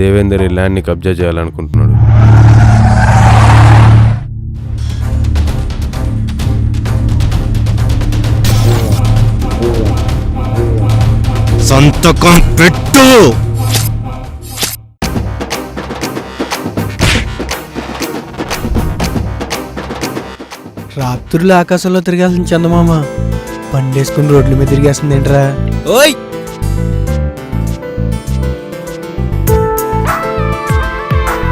దేవేందర్ ఈ ల్యాండ్ని కబ్జా చేయాలనుకుంటున్నాడు. సంతకం పెట్టు. రాత్రులు ఆకాశంలో తిరిగాల్సిన చందమామ పండేసుకుని రోడ్ల మీద తిరిగేస్తుంది ఏంట్రా? ఓయ్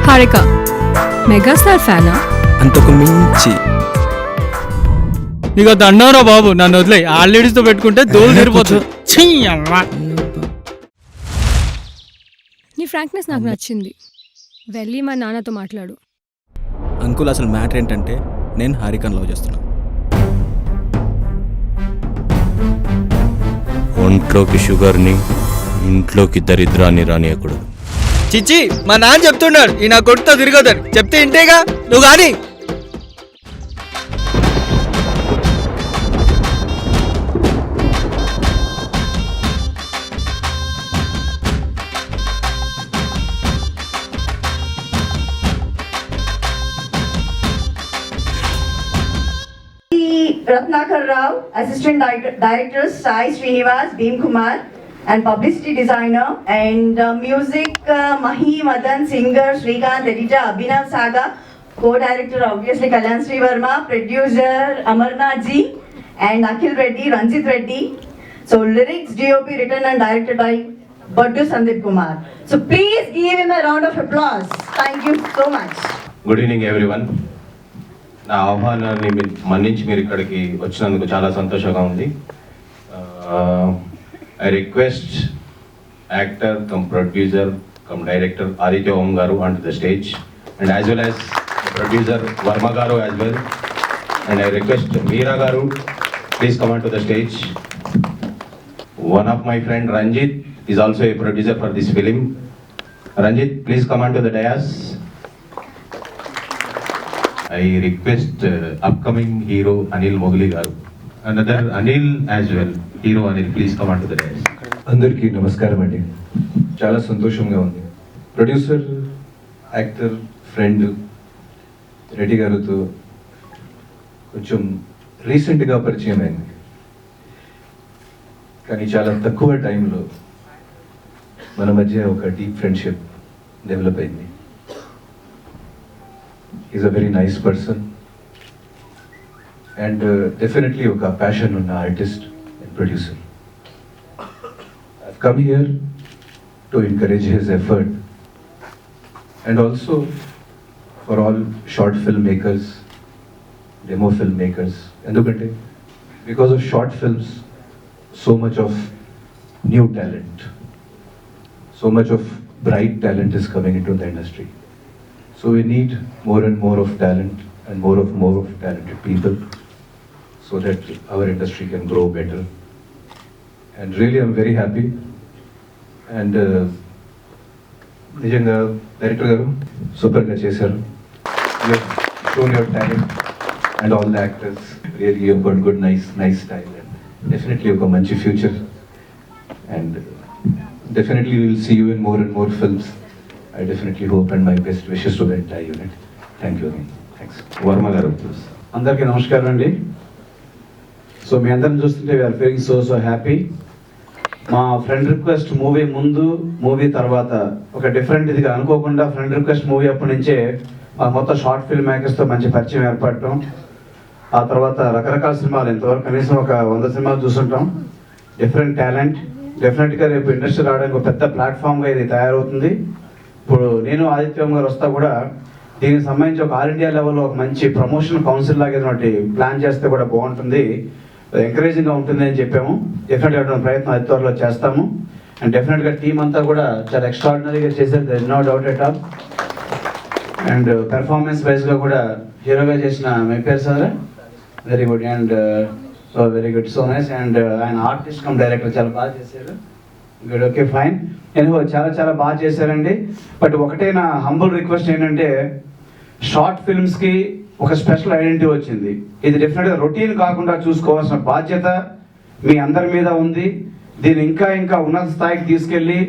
హారిక మెగాస్టార్ ఫ్యానా? అంతకు మించి. నీకు దండంరా బాబు, నన్ను వదిలే. ఆ లేడీస్తో పెట్టుకుంటే దోలు తీరిపోతుంది. నీ ఫ్రాంక్నెస్ నాకు నచ్చింది. వెళ్ళి మా నాన్నతో మాట్లాడు. అంకుల్, అసలు మ్యాటర్ ఏంటంటే నేను హారికను లవ్ చేస్తున్నా. ఒంట్లోకి షుగర్ని, ఇంట్లోకి దరిద్రాన్ని రానియకూడదు. చిచ్చి, మా నాన్న చెప్తున్నాడు ఈ నా కొట్టుతో తిరగదని. చెప్తే ఇంటేగా నువ్వు కానీ. Ratnakar Rao, Assistant Director Sai Srinivas, Bhim Kumar, and Publicity Designer, and Music Mahi Madan, Singer Srikanth, Editor Abhinav Saga, Co-Director obviously Kalyan Sri Verma, Producer Amarnath Ji, and Akhil Reddy, Ranjit Reddy. So lyrics, DOP written and directed by Baddu Sandeep Kumar. So please give him a round of applause. Thank you so much. Good evening everyone. నా ఆహ్వానాన్ని మన్నించి మీరు ఇక్కడికి వచ్చినందుకు చాలా సంతోషంగా ఉంది. I request actor cum producer cum director Aditya Om garu on to the stage, and as well as producer Varma garu as well, and I request Meera garu please come on to the stage. One of my friend Ranjith is also a producer for this film. Ranjith, please come on to the dais. I request upcoming hero Anil Mogli garu, another Anil as well, hero Anil, please come on to the dais. అందరికీ నమస్కారం అండి. చాలా సంతోషంగా ఉంది. Producer, actor, friend Reddy గారితో కొంచెం రీసెంట్గా పరిచయం అయింది, కానీ చాలా తక్కువ టైంలో మన మధ్య ఒక డీప్ ఫ్రెండ్షిప్ డెవలప్ అయింది. He's a very nice person and definitely a passion on artist and producer. I've come here to encourage his effort and also for all short filmmakers, demo filmmakers. Endukante because of short films, so much of new talent, so much of bright talent is coming into the industry. So we need more and more of talent and more of talented people so that our industry can grow better. And really I'm very happy. And Nijanga Director garu super ga chesaru. You have shown your talent and all the actors. Really you've got good nice style and definitely you've got manchi future. And definitely we will see you in more and more films. I definitely hope and my best wishes to the entire unit. Thank you again. Thanks. Varma garu, please. అందరికీ నమస్కారం అండి. So మీ అందరిని చూస్తుంటే we are feeling so happy. మా friend request movie ముందు, movie తర్వాత ఒక different ఇదిగా అనుకోకుండా ఫ్రెండ్ రిక్వెస్ట్ మూవీ అప్పటి నుంచే మా మొత్తం షార్ట్ ఫిల్మ్ మేకర్స్తో మంచి పరిచయం ఏర్పడటం, ఆ తర్వాత రకరకాల సినిమాలు ఇంతవరకు కనీసం ఒక 100 సినిమాలు చూస్తుంటాం. డిఫరెంట్ టాలెంట్ డెఫినెట్గా రేపు ఇండస్ట్రీ రావడానికి ఒక పెద్ద ప్లాట్ఫామ్గా ఇది తయారవుతుంది. ఇప్పుడు నేను ఆదిత్యం గారు వస్తా కూడా దీనికి సంబంధించి ఒక ఆల్ ఇండియా లెవెల్లో ఒక మంచి ప్రమోషన్ కౌన్సిల్ లాగా ఏదైనా ప్లాన్ చేస్తే కూడా బాగుంటుంది, ఎంకరేజింగ్గా ఉంటుంది అని చెప్పాము. డెఫినెట్గా అటువంటి ప్రయత్నం అతి త్వరలో చేస్తాము. అండ్ డెఫినెట్గా టీం అంతా కూడా చాలా ఎక్స్ట్రాడినరీగా చేశారు, there is no doubt at all. And performance వైజ్గా కూడా హీరోగా చేసిన మై పేరు sir very good and so very good, so nice. And ఆయన ఆర్టిస్ట్ కమ్ డైరెక్టర్ చాలా బాగా చేశారు. Good, okay, fine. ఎనిహో చాలా బాగా చేశారండి. బట్ ఒకటే నా హంబుల్ రిక్వెస్ట్ ఏంటంటే షార్ట్ ఫిల్మ్స్కి ఒక స్పెషల్ ఐడెంటిటీ వచ్చింది. ఇది డెఫినెట్గా రొటీన్ కాకుండా చూసుకోవాల్సిన బాధ్యత మీ అందరి మీద ఉంది. దీన్ని ఇంకా ఉన్నత స్థాయికి తీసుకెళ్ళి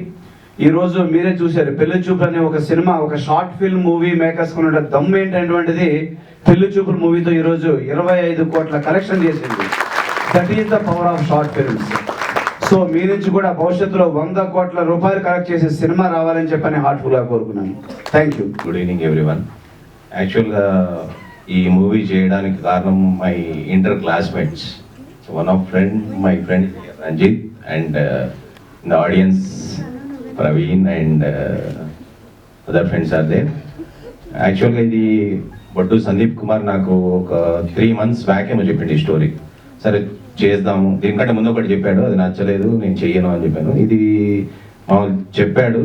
ఈ రోజు మీరే చూశారు పెళ్లి చూపులు అనే ఒక సినిమా, ఒక షార్ట్ ఫిల్మ్ మూవీ మేకర్స్ కున్న దమ్ ఏంటటువంటిది పెళ్లి చూపుల మూవీతో ఈరోజు 25 కోట్ల కలెక్షన్ చేసింది. That is the power of short films. So మీ నుంచి కూడా భవిష్యత్తులో 100 కోట్ల రూపాయలు కలెక్ట్ చేసే సినిమా రావాలని చెప్పని హార్ట్ఫుల్గా కోరుకున్నాను. Thank you. Good evening everyone. యాక్చువల్గా ఈ మూవీ చేయడానికి కారణం my inter classmates. One of my friend Ranjith and the audience Praveen and other friends are there. యాక్చువల్గా ఇది బొడ్డు సందీప్ కుమార్ నాకు ఒక 3 months బ్యాక్ ఏమో చెప్పింది ఈ స్టోరీ. సరే చేద్దాము, దీనికంటే ముందు ఒకటి చెప్పాడు, అది నచ్చలేదు, నేను చెయ్యను అని చెప్పాను. ఇది మామూలు చెప్పాడు,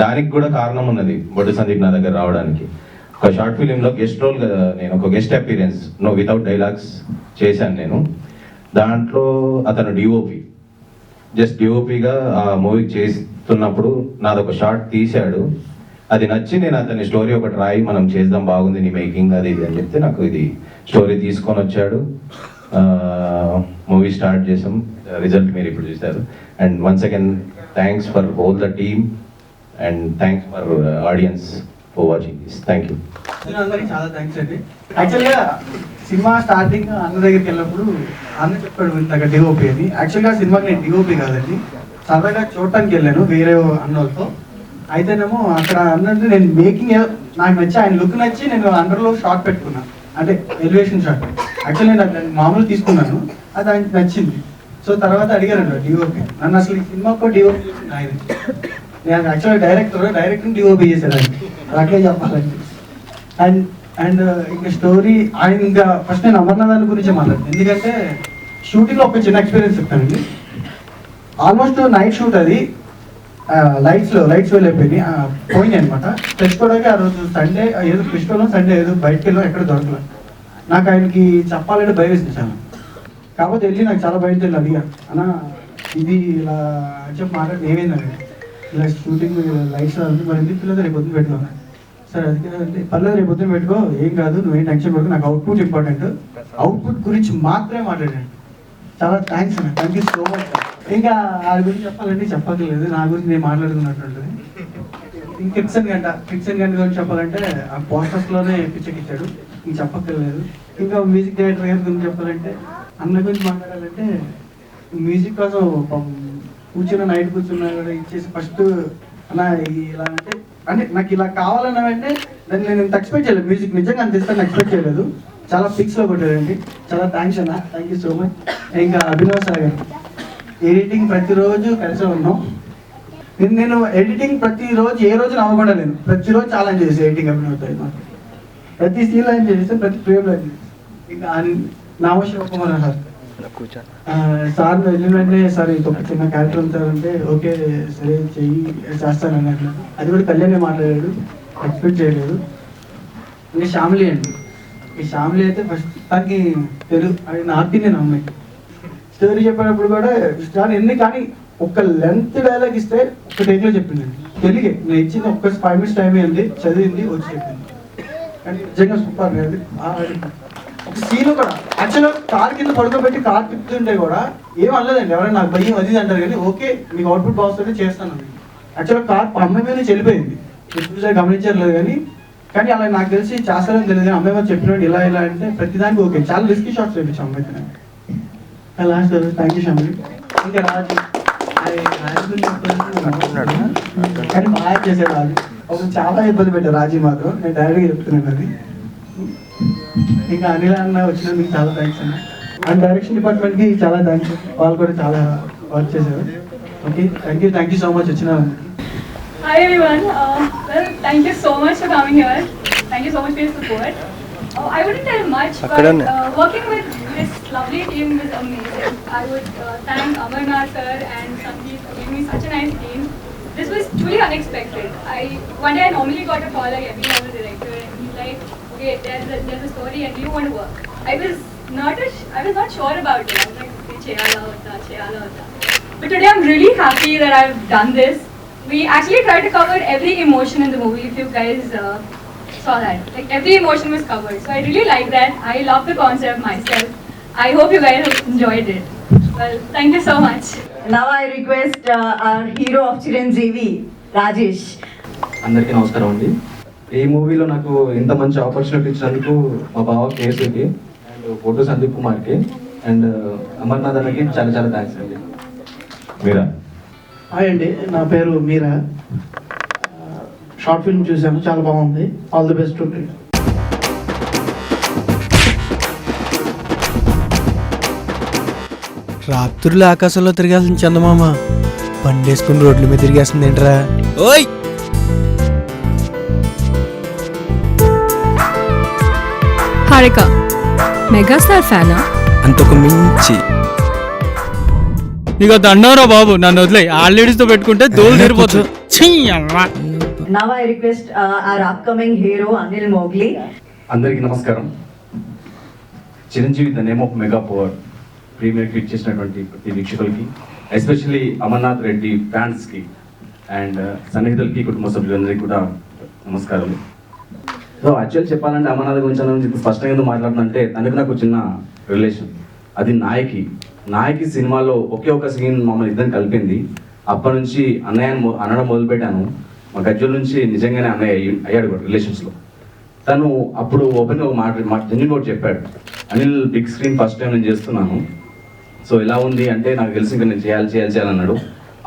దానికి కూడా కారణం ఉన్నది బొడ్డు సందీప్ నా దగ్గర రావడానికి. ఒక షార్ట్ ఫిలింలో గెస్ట్ రోల్ కదా, నేను ఒక గెస్ట్ అపీరెన్స్ వితౌట్ డైలాగ్స్ చేశాను నేను. దాంట్లో అతను డిఓపి, జస్ట్ డిఓపిగా ఆ మూవీ చేస్తున్నప్పుడు నాదొక షార్ట్ తీశాడు. అది నచ్చి నేను అతని స్టోరీ ఒకటి రాయి మనం చేద్దాం, బాగుంది నీ మేకింగ్ అది ఇది అని చెప్తే నాకు ఇది స్టోరీ తీసుకొని వచ్చాడు. మూవీ స్టార్ట్ చేసాం, రిజల్ట్ మీరు ఇప్పుడు చూశారు. And once again thanks for whole the team and thanks for audience for watching this. Thank you. అందరికీ చాలా థ్యాంక్స్ అండి. యాక్చువల్గా సినిమా స్టార్టింగ్ అన్న దగ్గరికి వెళ్ళినప్పుడు అన్న చెప్పాడు ఇంతగా డిఓపి అని. యాక్చువల్గా సినిమాకి నేను డిఓపి కాదండి, సరదాగా చూడటానికి వెళ్ళాను వేరే అన్నోళ్ళతో. అయితేనేమో అక్కడ అన్నట్టు నేను మేకింగ్ నాకు నచ్చి, ఆయన లుక్ నచ్చి నేను అండర్లో షార్ట్ పెట్టుకున్నాను, అంటే ఎలివేషన్ షాట్. యాక్చువల్లీ నేను మామూలు తీసుకున్నాను, అది ఆయనకి నచ్చింది. సో తర్వాత అడిగారండి డిఓపి నన్ను, అసలు ఈ సినిమాకు డిఓపి ఆయన. నేను యాక్చువల్గా డైరెక్టర్ డిఓపి చేశాడు ఆయన, అలాగే చెప్పాలండి. అండ్ ఇంకా స్టోరీ ఆయన, ఇంకా ఫస్ట్ నేను అమర్నాథ్ గురించి మాట్లాడతాను, ఎందుకంటే షూటింగ్లో ఒక చిన్న ఎక్స్పీరియన్స్ చెప్తానండి. ఆల్మోస్ట్ నైట్ షూట్, అది లైట్స్ వెళ్ళిపోయింది, పోయింది అనమాట. తెచ్చుకోవడానికి ఆ రోజు సండే ఏదో ఫెస్టివల్, సండే ఏదో బయటకు వెళ్ళాం, ఎక్కడ దొరకలేదు. నాకు ఆయనకి చెప్పాలంటే భయం వేసింది చాలా. కాకపోతే వెళ్ళి నాకు చాలా భయం తెలియదు, అడిగా అన్న ఇది ఇలా అని చెప్పి మాట్లాడి ఏమైందని. ఇలా షూటింగ్ లైట్స్ మరి ఎందుకు పిల్లలు రేపు పొద్దున పెట్టుకో. సరే అది పర్లేదు రేపు పొద్దున పెట్టుకో, ఏం కాదు, నువ్వేం టెన్షన్ పడుకో, నాకు అవుట్పుట్ ఇంపార్టెంట్, అవుట్పుట్ గురించి మాత్రమే మాట్లాడాను. చాలా థ్యాంక్స్ అన్న, థ్యాంక్ యూ సో మచ్. ఇంకా వాడి గురించి చెప్పాలంటే చెప్పక్కర్లేదు, నా గురించి నేను మాట్లాడుతున్నట్టుంటుంది. ఇంక కిక్సన్ గంట గురించి చెప్పాలంటే ఆ పోస్టర్స్లోనే పిచ్చెక్కిచ్చాడు, ఇంక చెప్పక్కర్లేదు. ఇంకా మ్యూజిక్ డైరెక్టర్ గారి గురించి చెప్పాలంటే, అన్న గురించి మాట్లాడాలంటే మ్యూజిక్ కోసం నైట్ కూర్చున్నా కూడా ఇచ్చేసి ఫస్ట్ అన్న ఇలా అంటే నాకు ఇలా కావాలన్నా అంటే దాన్ని నేను ఎక్స్పెక్ట్ చేయలేదు, మ్యూజిక్ నిజంగా అంత ఇస్తాను ఎక్స్పెక్ట్ చేయలేదు. చాలా పిక్స్లో కొట్టాడండి, చాలా థ్యాంక్స్ అన్న, థ్యాంక్ యూ సో మచ్. ఇంకా అభినవ్ సాగర్ ఎడిటింగ్ ప్రతిరోజు కలిసి ఉన్నాం. నేను ఎడిటింగ్ ప్రతిరోజు ఏ రోజు నవ్వకుండా లేను, ప్రతిరోజు చాలా ఎంజాయ్ చేసి ఎడిటింగ్ అభినవ్ మాకు ప్రతి సీన్లో ఎంజాయ్ చేస్తాను, ప్రతి ఫ్రేమ్లో ఎంజాయ్ చేస్తాను. ఇంకా నామశివకుమార్ సార్ వెళ్ళిన వెంటనే సార్ ఇంకొక చిన్న క్యారెక్టర్ ఉంటారంటే ఓకే సరే చెయ్యి చేస్తాను అన్నట్లు. అది కూడా కళ్యాణే మాట్లాడాడు, ఎక్స్పెక్ట్ చేయలేదు. ఇంకా శ్యామిలి అండి, ఈ శ్యామిలి అయితే ఫస్ట్ తనకి తెలుగు, అది నార్త్ ఇండియన్ అమ్మాయి. స్టోరీ చెప్పేటప్పుడు కూడా స్టార్ ఎన్ని కానీ ఒక లెంత్ డైలాగ్ ఇస్తే ఒక టేక్లో చెప్పిందండి, తెలుగే. నేను ఇచ్చింది ఒక్క 5 minutes టైం అయింది, చదివింది, వచ్చి చెప్పింది. కానీ నిజంగా సూపర్. ఒక సీన్ కూడా యాక్చువల్గా కార్ కింద పడుకోబెట్టి కార్ తిప్పుతుంటే కూడా ఏం అనలేదండి, ఎవరైనా నాకు భయం అది అంటారు కానీ ఓకే మీకు అవుట్పుట్ బాగుంటే చేస్తాను. యాక్చువల్గా కార్ అమ్మాయి మీద చెల్లిపోయింది, చూసారు గమనించలేదు కానీ అలా నాకు తెలిసి చేస్తారని తెలియదు. అమ్మాయి మీద చెప్పినట్టు ఇలా అంటే ప్రతిదానికి ఓకే. చాలా రిస్కీ షాట్స్ వేయించాం అమ్మాయికి. Last thank you Shyamili. ఇంకా రాజు కానీ బాగా చేశాడు రాజు, ఒక చాలా ఇబ్బంది పెట్టారు రాజీ మాత్రం, నేను డైరెక్ట్గా చెప్తున్నాను అది. ఇంకా అనిల్ అన్న వచ్చినందుకు చాలా థ్యాంక్స్ అన్న. అండ్ డైరెక్షన్ డిపార్ట్మెంట్కి చాలా థ్యాంక్స్, వాళ్ళు కూడా చాలా వర్క్ చేశారు. Okay thank you so much వచ్చిన. Hi everyone. Well, thank you so much for coming here. Thank you so much for your support. I wouldn't tell much, but working with this lovely team was amazing. I would thank Amarnath sir and Sangeet for giving me such a nice team. This was truly unexpected. One day I normally got a call like every other director, and he's like, okay, there's a story and you want to work. I was not sure about it. I was like, okay, cheyala hota. But today I'm really happy that I've done this. We actually tried to cover every emotion in the movie, if you guys saw that. Like every emotion was covered. So I really like that. I love the concept myself. I hope you guys have enjoyed it. Well, thank you so much. Now I request our hero of Chiranjeevi, Rajesh. అందరికీ నమస్కారం అండి. ఈ మూవీలో నాకు ఇంత మంచి opportunity ఇచ్చినందుకు మా బావ కేసుకి అండ్ ఫోటో సందీప్ కుమార్కి అండ్ అమర్నాథ్ అన్నకి చాలా చాలా థ్యాంక్స్ అండి. మీరా? హాయ్ అండి, నా పేరు మీరా. షార్ట్ ఫిల్మ్ చూసాను, చాలా బాగుంది. ఆల్ ది బెస్ట్ టు రాత్రులు ఆకాశంలో తిరగాల్సిన చందమామ బండేసుకుని రోడ్ల మీద తిరిగేస్తుంది ఏంట్రా? ఓయ్ హారిక మెగాస్టార్ ఫ్యానా? అంతకు మించి నీకు దండవరా బాబు, నన్ను వదిలే. ఆల్రెడీస్ తో పెట్టుకుంటే దోలు తీరిపోతుంది. Now I request our upcoming hero, Anil Mowgli. అందరికీ నమస్కారం. Chiranjeevi the name of mega power premier కి ఇచ్చేసినటువంటి ప్రతి వీక్షకులకి, ఎస్పెషల్లీ అమర్నాథ్ రెడ్డి ఫ్యాన్స్కి అండ్ సన్నిహితులకి, కుటుంబ సభ్యులందరికీ కూడా నమస్కారం. సో యాక్చువల్ చెప్పాలంటే అమర్నాథ్ గురించి స్పష్టంగా ఎందుకు మాట్లాడుతుందంటే, తనకు నాకు చిన్న రిలేషన్. అది నాయకి సినిమాలో ఒకే ఒక సీన్ మమ్మల్ని ఇద్దరిని కలిపింది. అప్పటి నుంచి అన్నయ్య అనడం మొదలుపెట్టాను. మా గజ్జల నుంచి నిజంగానే అన్నయ్య అయ్యాడు కూడా రిలేషన్స్లో. తను అప్పుడు ఓపెన్గా ఒక మాట జెన్యున్ కూడా చెప్పాడు, Anil big screen first time నేను చేస్తున్నాను, సో ఎలా ఉంది అంటే నాకు తెలిసి ఇంకా నేను చేయాలన్నాడు.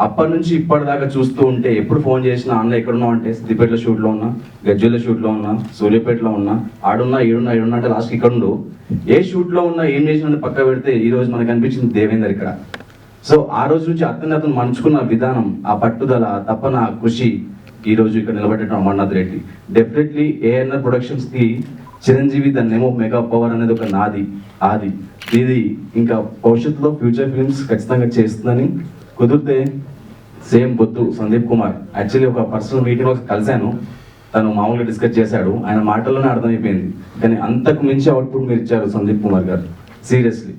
అప్పటి నుంచి ఇప్పటిదాకా చూస్తూ ఉంటే ఎప్పుడు ఫోన్ చేసినా అన్న ఎక్కడున్నావు అంటే సిద్దిపేటలో షూట్లో ఉన్నా, గజ్జల షూట్లో ఉన్నా, సూర్యాపేటలో ఉన్నా, ఆడున్నా ఏడున్నా అంటే లాస్ట్కి ఇక్కడ ఉండు. ఏ షూట్లో ఉన్నా ఏం చేసినా పక్క పెడితే ఈ రోజు మనకు అనిపించింది దేవేందర్ ఇక్కడ. సో ఆ రోజు నుంచి అతను మంచుకున్న విధానం, ఆ పట్టుదల, ఆ తపన, ఆ కృషి ఈ రోజు ఇక్కడ నిలబెట్టడం అమర్నాథ్ రెడ్డి. డెఫినెట్లీ ఏఎన్ఆర్ ప్రొడక్షన్స్కి Chiranjeevi the name of mega power అనేది ఒక ఆది. ఇది ఇంకా భవిష్యత్తులో ఫ్యూచర్ ఫిల్మ్స్ ఖచ్చితంగా చేస్తుందని, కుదిరితే సేమ్ బొత్తు సందీప్ కుమార్. యాక్చువల్లీ ఒక పర్సనల్ మీటింగ్లో కలిశాను, తను మామూలుగా డిస్కస్ చేశాడు, ఆయన మాటల్లోనే అర్థమైపోయింది. కానీ అంతకు మించి అవుట్పుట్ మీరు ఇచ్చారు సందీప్ కుమార్ గారు. సీరియస్లీ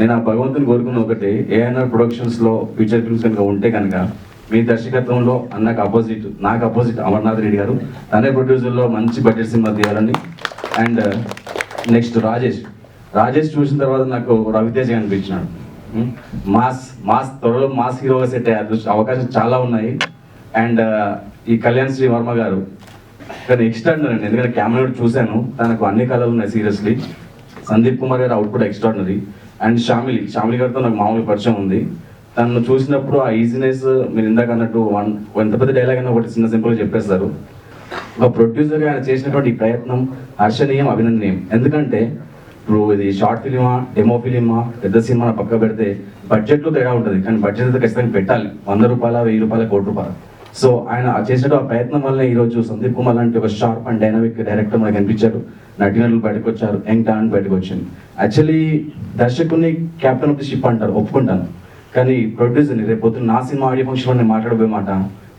నేను ఆ భగవంతుని కోరుకున్న ఒకటి, ఏఎన్ఆర్ ప్రొడక్షన్స్లో ఫ్యూచర్ ఫిల్మ్స్ కనుక ఉంటే కనుక మీ దర్శకత్వంలో నాకు అపోజిట్ అమర్నాథ్ రెడ్డి గారు, తనే ప్రొడ్యూసర్లో మంచి బడ్జెట్ సినిమా తీయాలని. అండ్ నెక్స్ట్ రాజేష్ చూసిన తర్వాత నాకు రవితేజ అనిపించినాడు. మాస్ త్వరలో మాస్ హీరోగా సెట్ అయ్యే అవకాశం చాలా ఉన్నాయి. అండ్ ఈ కళ్యాణ్ శ్రీ వర్మ గారు కానీ ఎక్స్ట్రాడినరీ అండి, ఎందుకంటే కెమెరా చూశాను, తనకు అన్ని కళలు ఉన్నాయి సీరియస్లీ. సందీప్ కుమార్ గారు అవుట్పుట్ ఎక్స్ట్రాడినరీ. అండ్ శ్యామిలి గారితో నాకు మామూలు పరిచయం ఉంది. తను చూసినప్పుడు ఆ ఈజీనెస్, మీరు ఇందాక అన్నట్టు ఎంత పెద్ద డైలాగ్ అయినా ఒకటి చిన్న సింపుల్గా చెప్పేస్తారు. ఒక ప్రొడ్యూసర్గా ఆయన చేసినటువంటి ఈ ప్రయత్నం హర్షణీయం, అభినందనీయం. ఎందుకంటే ఇప్పుడు ఇది షార్ట్ ఫిలిమా, డెమో ఫిలిమా, పెద్ద సినిమా పక్క పెడితే బడ్జెట్లో తేడా ఉంటుంది, కానీ బడ్జెట్ అయితే ఖచ్చితంగా పెట్టాలి. 100 రూపాయల, 1000 రూపాయల, 1 కోటి రూపాయలు. సో ఆయన చేసినట్టు ఆ ప్రయత్నం వల్ల ఈరోజు సందీప్ కుమార్ లాంటి ఒక షార్ప్ అండ్ డైనమిక్ డైరెక్టర్ మనకు కనిపించారు. నటీనటులు బయటకు వచ్చారు, యంగ్ టాలెంట్ బయటకు వచ్చింది. యాక్చువల్లీ దర్శకుని క్యాప్టెన్ ఆఫ్ ది షిప్ అంటారు, ఒప్పుకుంటాను. కానీ ప్రొడ్యూసర్ని రేపు పొద్దున్న నా సినిమా ఆడియో ఫంక్షన్ నేను మాట్లాడబోయే మాట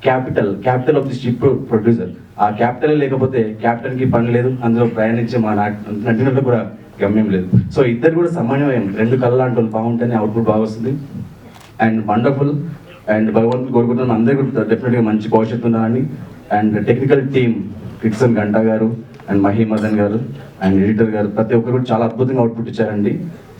capital of the ship producer. ఆ క్యాపిటల్ లేకపోతే క్యాప్టెన్కి పని లేదు, అందులో ప్రయాణించే మా నటినట్లు కూడా గమ్యం లేదు. సో ఇద్దరు కూడా సమన్వయం, 2 కళ్ళ లాంటి వాళ్ళు బాగుంటేనే అవుట్పుట్ బాగా వస్తుంది. And wonderful. అండ్ భగవంతుని కోరుకుంటున్నాను అందరికీ డెఫినెట్గా మంచి భవిష్యత్తు ఉండాలని. అండ్ టెక్నికల్ టీమ్ కిక్సన్ గంటా గారు అండ్ మహీమదన్ గారు అండ్ ఎడిటర్ గారు, ప్రతి ఒక్కరు కూడా చాలా అద్భుతంగా అవుట్పుట్ ఇచ్చారండి.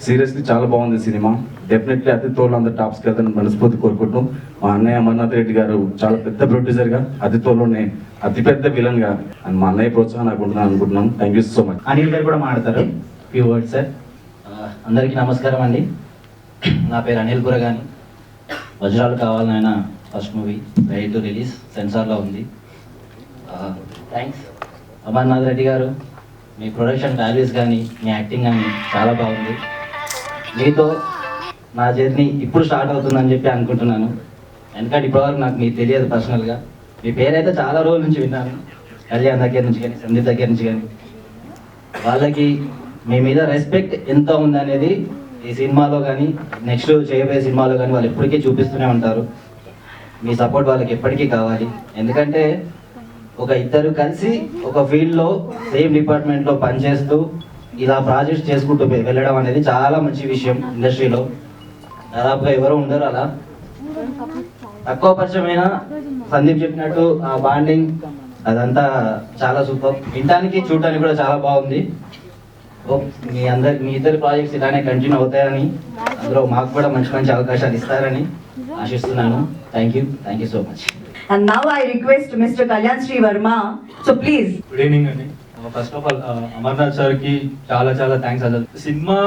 సీరియస్లీ చాలా బాగుంది సినిమా. డెఫినెట్లీ అతిథోళ్ళు అందరు టాప్స్కి వెళ్తాను మనస్ఫూర్తి కోరుకుంటున్నాం. మా అన్నయ్య అమర్నాథ్ రెడ్డి గారు చాలా పెద్ద ప్రొడ్యూసర్గా, అతిథోళ్ళలోనే అతిపెద్ద విలన్గా అండ్ మా అన్నయ్య ప్రోత్సాహం నాకు ఉంటుందని అనుకుంటున్నాం. Thank you so much. Anil గారు కూడా మాట్లాడతారు ఫ్యూ వర్డ్స్. సార్ అందరికీ నమస్కారం అండి. నా పేరు అనిల్ గురగాని. వజ్రాలు కావాలి నాయన first movie ready to release, సెన్సార్లో ఉంది. థ్యాంక్స్ అమర్నాథ్ రెడ్డి గారు, మీ ప్రొడక్షన్ వాల్యూస్ కానీ మీ యాక్టింగ్ కానీ చాలా బాగుంది. మీతో నా జర్నీ ఇప్పుడు స్టార్ట్ అవుతుందని చెప్పి అనుకుంటున్నాను. ఎందుకంటే ఇప్పటివరకు నాకు మీకు తెలియదు పర్సనల్గా. మీ పేరైతే చాలా రోజుల నుంచి విన్నాను, కళ్యాణ్ దగ్గర నుంచి కానీ సందీప్ దగ్గర నుంచి కానీ. వాళ్ళకి మీ మీద రెస్పెక్ట్ ఎంత ఉందనేది ఈ సినిమాలో కానీ నెక్స్ట్ చేయబోయే సినిమాలో కానీ వాళ్ళు ఎప్పటికీ చూపిస్తూనే ఉంటారు. మీ సపోర్ట్ వాళ్ళకి ఎప్పటికీ కావాలి. ఎందుకంటే ఒక ఇద్దరు కలిసి ఒక ఫీల్డ్లో సేమ్ డిపార్ట్మెంట్లో పనిచేస్తూ ఇలా ప్రాజెక్ట్స్ చేసుకుంటూ వెళ్ళడం అనేది చాలా మంచి విషయం. ఇండస్ట్రీలో దాదాపుగా ఎవరు ఉండరు అలా. తక్కువ పరిచయమైన సందీప్ చెప్పినట్టు ఆ బాండింగ్ అదంతా చాలా సూపర్. వినడానికి చూడటానికి కూడా చాలా బాగుంది. మీ ఇద్దరు ప్రాజెక్ట్స్ ఇలానే కంటిన్యూ అవుతాయని, అందులో మాకు కూడా మంచి మంచి అవకాశాలు ఇస్తారని ఆశిస్తున్నాను. Thank you so much. And now I request Mr. Kalyan Sri Verma. So please. Good evening అండి. ఫస్ట్ ఆఫ్ ఆల్ అమర్నాథ్ సార్కి చాలా చాలా థ్యాంక్స్. అసలు సినిమా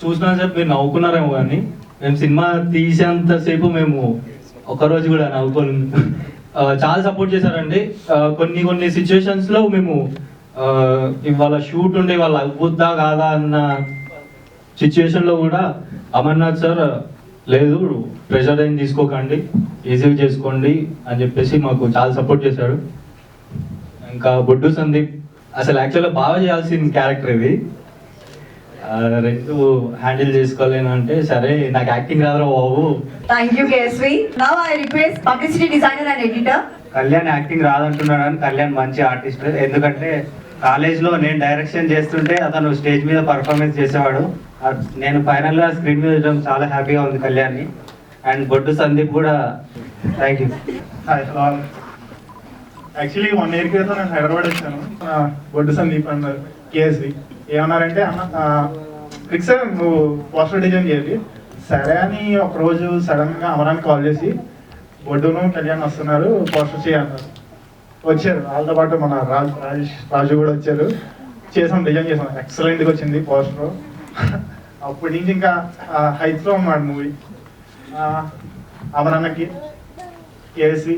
చూసినంతసేపు మీరు నవ్వుకున్నారేమో కానీ మేము సినిమా తీసేంతసేపు మేము ఒక్కరోజు కూడా నవ్వుకోలేదు. చాలా సపోర్ట్ చేశారండి. కొన్ని సిచ్యువేషన్స్లో మేము ఇవాళ షూట్ ఉండే వాళ్ళు అవ్వద్దా కాదా అన్న సిచ్యువేషన్లో కూడా అమర్నాథ్ సార్ లేదు, ప్రెషర్ ఏం తీసుకోకండి, ఈజీగా చేసుకోండి అని చెప్పేసి మాకు చాలా సపోర్ట్ చేశాడు. ఇంకా బొడ్డు సందీప్ అసలు యాక్చువల్గా బాగా చేయాల్సిన క్యారెక్టర్ ఇది, రెండు హ్యాండిల్ చేసుకోలేను అంటే సరే నాకు యాక్టింగ్ రాదురా బాబు. Thank you, KSV. Now I request publicity designer and editor. Kalyan acting రాదంటున్నాడు అని కళ్యాణ్ మంచి ఆర్టిస్ట్. ఎందుకంటే కాలేజ్లో నేను డైరెక్షన్ చేస్తుంటే అతను స్టేజ్ మీద పర్ఫార్మెన్స్ చేసేవాడు. నేను ఫైనల్గా స్క్రీన్ మీద చూడడం చాలా హ్యాపీగా ఉంది కళ్యాణ్ని. అండ్ బొడ్డు సందీప్ కూడా thank you. Hi, hello. Actually 1 year క్రితం నేను హైదరాబాద్ వచ్చాను. బొడ్డు సందీప్ అండ్ కేఎస్వి ఏమన్నారంటే, అన్న ట్రిక్స్ నువ్వు పోస్టర్ డిజైన్ చేయాలి. సరే అని ఒకరోజు సడన్గా అమరాన్ని కాల్ చేసి బొడ్డును కళ్యాణ్ వస్తున్నారు పోస్టర్ చేయాలన్నారు. వచ్చారు, వాళ్ళతో పాటు మన రాజు కూడా వచ్చారు. చేసాం, డిజైన్ చేసాం, ఎక్సలెంట్గా వచ్చింది పోస్టర్. అప్పటి నుంచి ఇంకా హైట్స్లో ఉన్నాడు మూవీ. అమరన్నకి, కేఎస్వి,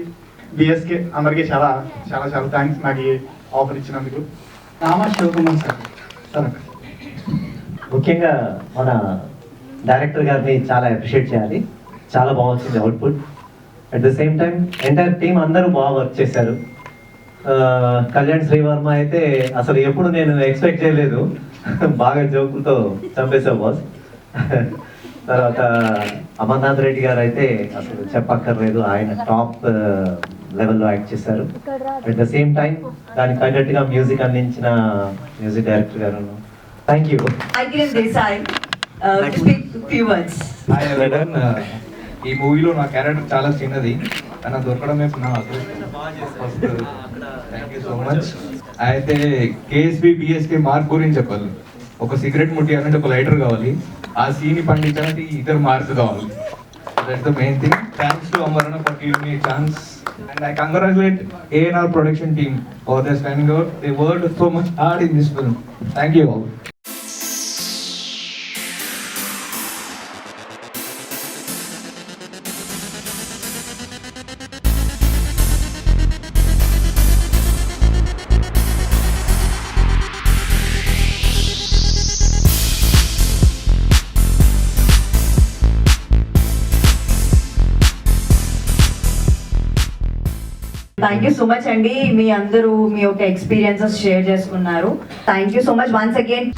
బిఎస్కే అందరికీ చాలా చాలా చాలా థ్యాంక్స్ నాకు ఈ ఆఫర్ ఇచ్చినందుకు. రామ శివకుమార్ సార్. సార్ ముఖ్యంగా మన డైరెక్టర్ గారిని చాలా అప్రిషియేట్ చేయాలి. చాలా బాగా వచ్చింది output. At the same time entire team అందరూ బాగా వర్క్ చేశారు. కళ్యాణ్ శ్రీవర్మ అయితే అసలు ఎప్పుడు నేను ఎక్స్పెక్ట్ చేయలేదు, బాగా జోకులతో చంపేశావు బాస్. తర్వాత అమర్నాథ్ రెడ్డి గారు అయితే అసలు చెప్పక్కర్లేదు, ఆయన టాప్ లెవెల్లో యాక్ట్ చేశారు. అట్ ద సేమ్ టైం దానికి తగ్గట్టుగా మ్యూజిక్ అందించిన మ్యూజిక్ డైరెక్టర్ గారు thank you. Kiran Desai, to speak a few words. Hi everyone. ఈ మూవీలో నా క్యారెక్టర్ చాలా చిన్నది, తన దొరకడమే నా అదృష్టం. First thank you so much. అయితే కేఎస్బి బిఎస్కే మార్క్ గురించి చెప్పాలి. ఒక సిగరెట్ ముట్టియాలంటే ఒక లైటర్ కావాలి, ఆ సీని పండించాలంటే ఇద్దరు మార్క్స్ కావాలి. That's the main thing. Thanks to Amaranna for giving me chance and I congratulate A&R production team for their standing out. They worked so much hard in this film. Thank you all. Thank you so much అండి. మీ అందరూ మీ యొక్క experiences share చేసుకున్నారు. Thank you so much once again.